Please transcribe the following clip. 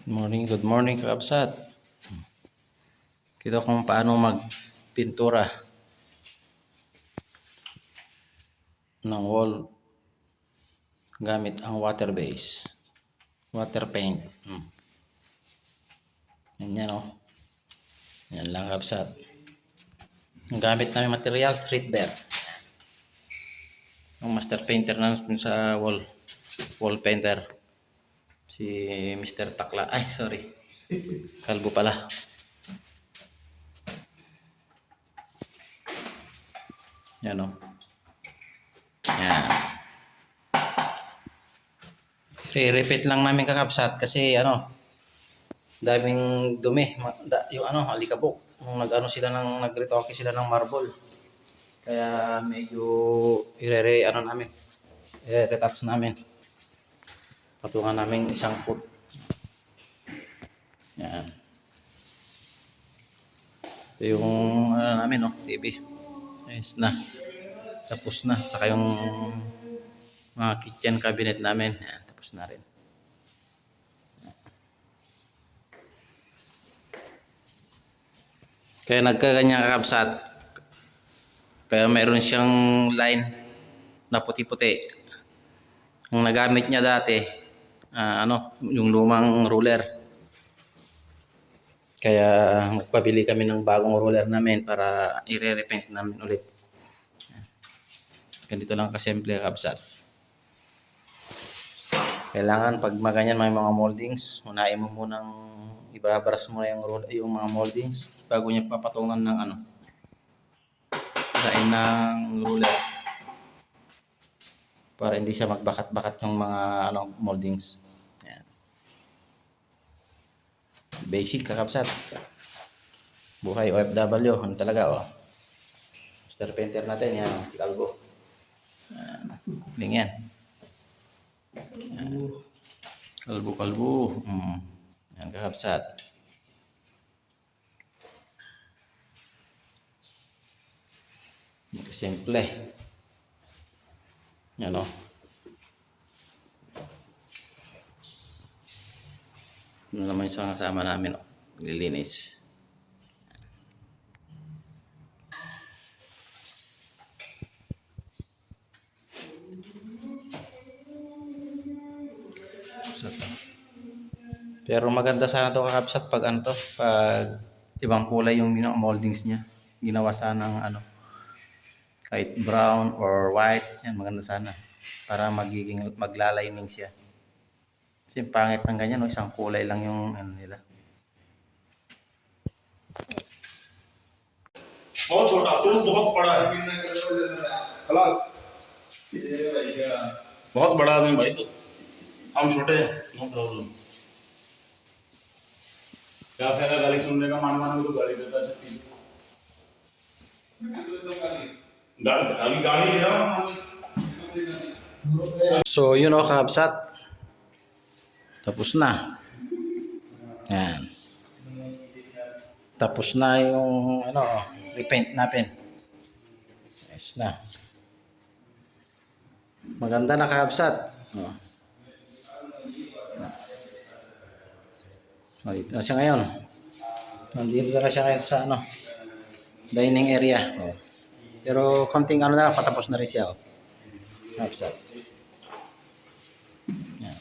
Good morning kakabsat. Kita kung paano magpintura ng wall gamit ang water paint. Yan o. Yan lang kakabsat. Ang gamit namin material, street bear. Ang master painter namin sa wall painter. Si Mr. Takla. Ay, sorry. Kalbo pala. Yan o. Yan. I-repeat lang namin kakabsat kasi daming dumi. Yung alikabok. Nung nagretoke sila ng marble. Kaya medyo i-retouch namin. Patungan namin isang foot. Yan. Ito yung namin TV. Ayos na. Tapos na. Saka yung mga kitchen cabinet namin. Yan, tapos na rin. Kaya nagkaganyan kakabsat. Kaya mayroon siyang line na puti-puti. Ang nagamit niya dati yung lumang ruler. Kaya nagpabili kami ng bagong ruler namin para i-repaint namin ulit. Ganito lang kasimple kakabsat. Kailangan pag maganyan may mga moldings, unahin mo munang ibabras mo na yung mga moldings bago niya papatungan ng ng ruler. Para hindi siya magbakat-bakat yung mga moldings. Yan. Basic kakabsat. Buhay OFW, talaga Mr. Painter natin yan, si Kalbo. Yan. Kalbo. Yan kakabsat. Simple. Yan Ano naman yung kasama namin nililinis. Pero maganda sana to kakabsat pag pag ibang kulay yung moldings niya. Ginawa sana ng kahit brown or white, yan maganda sana para maglalining siya. Kasi pangit ng ganyan, isang kulay lang yung nila. बहुत छोटा तुम बहुत बड़ा है खलास बहुत बड़ा आदमी भाई तो हम छोटे हैं नो प्रॉब्लम क्या फायदा गाली सुनने का मान को तो गाली देता छत्ती अभी गाली दे रहा हूँ So yun kakabsat, tapos na. Yan. Tapos na yung repaint natin. Ayos na. Maganda na kakabsat. Dito na siya ngayon. Nandito na siya ngayon sa dining area. Pero konting na lang, patapos na rin siya. Kakabsat. Yan.